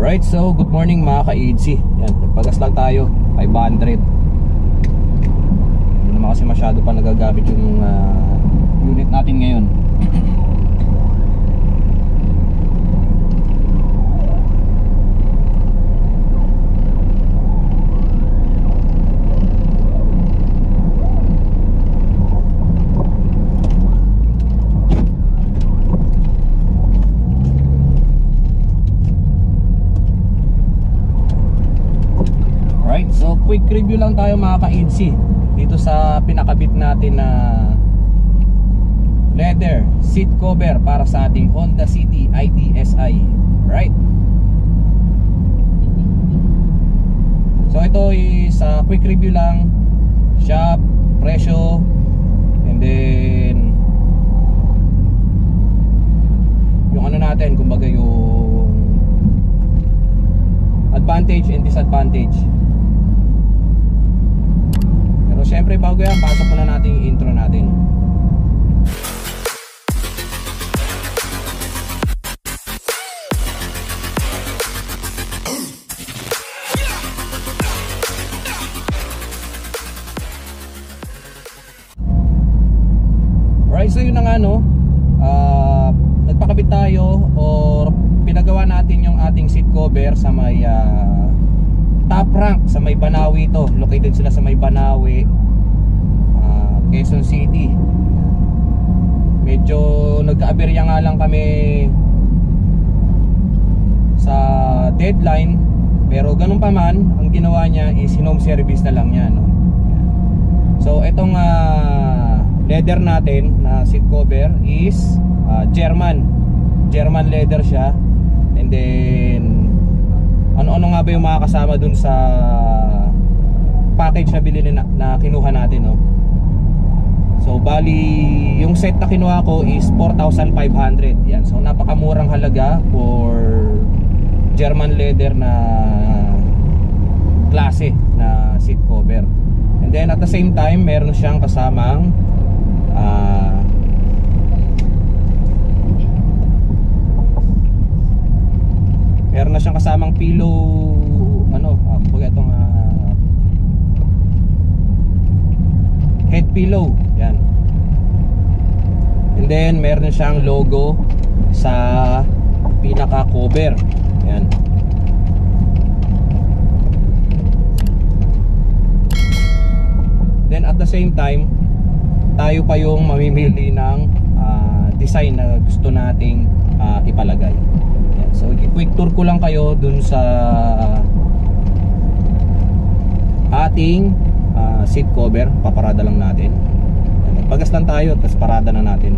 Alright, so good morning mga ka-EDC. Yan, nagpagas lang tayo, 500. Hindi naman kasi masyado pa nagagamit yung unit natin ngayon. So quick review lang tayo mga ka-EDC dito sa pinakabit natin na leather seat cover para sa ating Honda City ITSI. Right? So ito is quick review lang, shop, presyo, and then yung ano natin, kumbaga yung advantage and disadvantage. Pero syempre bago yan, pasok muna natin yung intro natin. Alright, so yun na nga no, nagpakabit tayo or pinagawa natin yung ating seat cover sa may Top Rank sa may Banawi to. Located sila sa may Banawi, Quezon City. Medyo nagka-aberya nga lang kami sa deadline, pero ganun pa man, ang ginawa niya is home service na lang niya, no? So itong leather natin na seat cover is German leather siya. And then ano nga ba yung mga kasama dun sa package na bilhin na kinuha natin, no? So bali yung set na kinuha ko is 4,500. Yan. So napakamurang halaga for German leather na klase na seat cover. And then at the same time meron siyang kasamang meron na siyang kasamang pillow, kumbaga itong head pillow. Yan. And then meron siyang logo sa pinaka cover. Yan. Then at the same time, tayo pa yung mamimili ng design na gusto nating ipalagay. Yan. So quick tour ko lang kayo dun sa ating seat cover. Paparada lang natin. Nagpagas lang tayo, tapos parada na natin.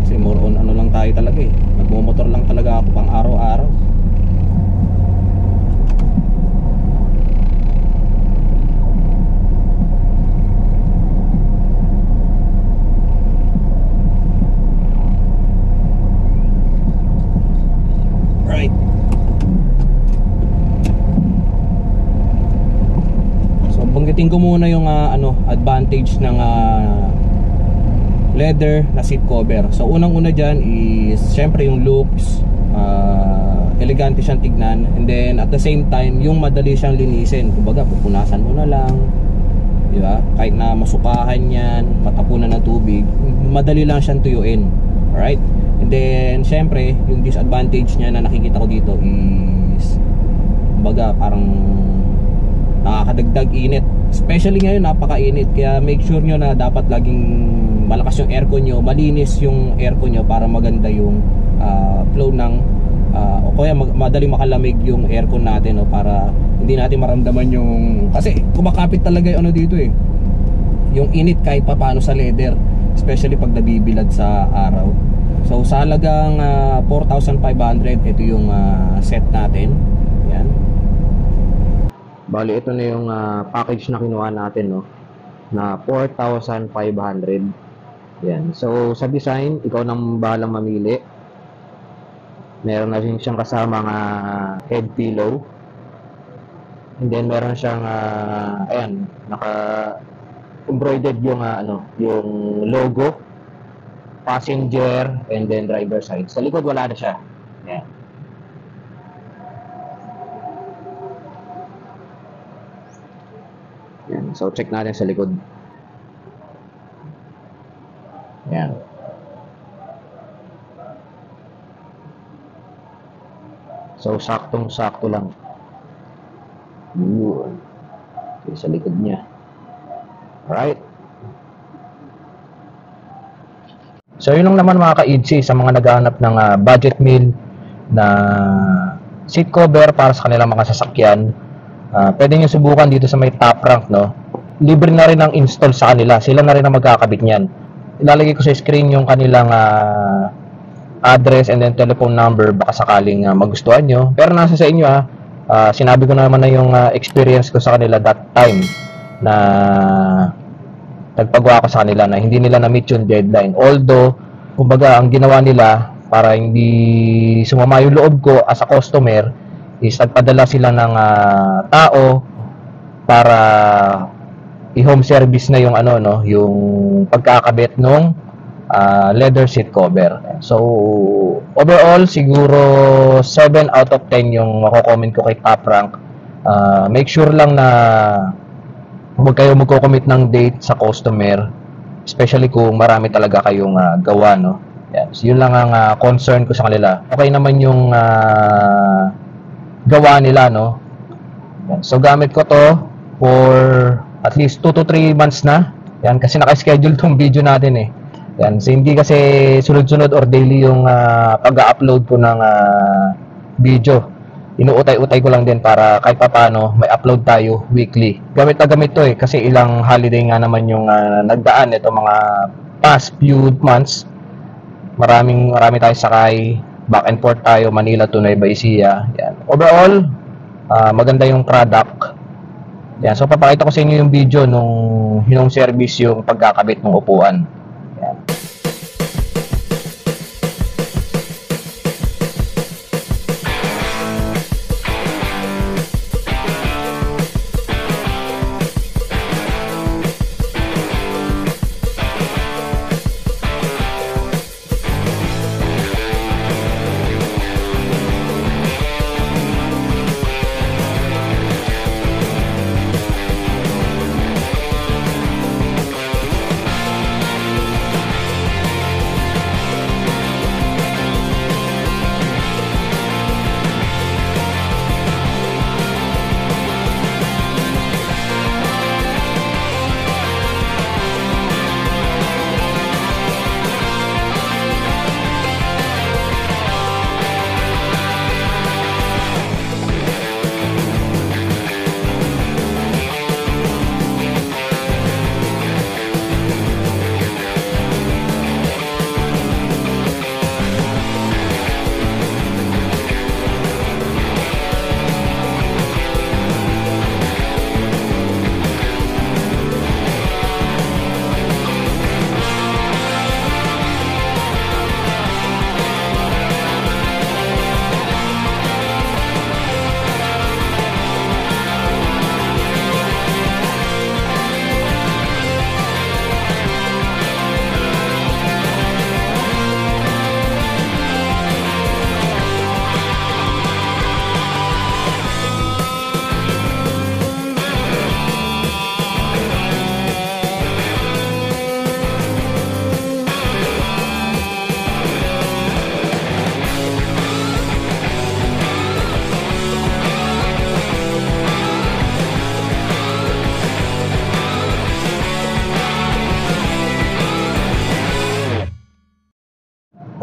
Kasi more on ano lang tayo talaga eh, nagmumotor lang talaga ako pang araw-araw. Banggitin ko muna yung advantage ng leather na seat cover. So unang-una dyan is syempre yung looks, elegante siyang tignan. And then at the same time, yung madali siyang linisin. Kumbaga pupunasan mo na lang, di ba? Kahit na masukahan yan, matapunan ng tubig, madali lang siyang tuyuin. Alright? And then syempre yung disadvantage niya na nakikita ko dito is kumbaga parang nakakadagdag init. Especially ngayon napakainit, kaya make sure nyo na dapat laging malakas yung aircon nyo, malinis yung aircon nyo para maganda yung flow ng o kaya madali makalamig yung aircon natin, no, para hindi natin maramdaman yung, kasi kumakapit talaga yung dito eh, yung init kahit pa paano sa leather, especially pag nabibilad sa araw. So sa halagang 4,500, ito yung set natin. Yan. Bali, ito na yung package na kinuha natin, no, na 4,500. Yan. So sa design, ikaw nang bahalang mamili. Meron na rin siyang kasamang head pillow. And then meron siyang ayan, naka embroidered yung yung logo, passenger, and then driver side. Sa likod wala na siya. Yan. So, check natin sa likod. Yan. So, saktong-sakto lang. Yun. Okay, sa likod niya. Alright. So, yun lang naman mga ka-EDC sa mga naghahanap ng budget meal na seat cover para sa kanilang mga sasakyan. Pwede nyo subukan dito sa may Top Rank, no? Libre na rin ang install sa kanila. Sila na rin ang magkakabit niyan. Ilalagay ko sa screen yung kanilang address and then telephone number baka sakaling magustuhan nyo. Pero nasa sa inyo sinabi ko naman na yung experience ko sa kanila that time na nagpagawa ko sa kanila na hindi nila na-meet yung deadline. Although, kumbaga, ang ginawa nila para hindi sumama yung loob ko as a customer is nagpadala sila ng tao para i-home service na yung yung pagkakabit ng leather seat cover. So, overall, siguro 7 out of 10 yung mako-comment ko kay Top Rank. Make sure lang na huwag kayo magko-commit ng date sa customer, especially kung marami talaga kayong gawa, no? Yan. So, yun lang ang concern ko sa kanila. Okay naman yung gawa nila, no? Yan. So, gamit ko to for at least 2 to 3 months na. Yan, kasi naka-schedule tong video natin eh. Yan, so hindi kasi sunod-sunod or daily yung pag-upload ko ng video. Inuutay-utay ko lang din para kahit papaano may upload tayo weekly. Gamit na gamit to eh, kasi ilang holiday nga naman yung nagdaan ito mga past few months. Marami tayong sakay, back and forth tayo, Manila to Nueva Ecija. Yan. Overall, maganda yung product. Yan, so papakita ko sa inyo yung video nung hinong service yung pagkakabit ng upuan. Yan.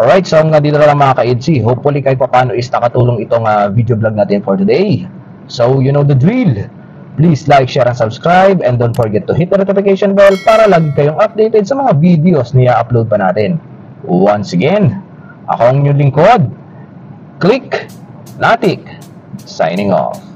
Alright, so hanggang dito na lang mga ka-EDC. Hopefully kahit paano is nakatulong itong video vlog natin for today. So, you know the drill. Please like, share, and subscribe. And don't forget to hit the notification bell para lagi kayong updated sa mga videos na i-upload pa natin. Once again, ako ang inyong lingkod, Click Natik, signing off.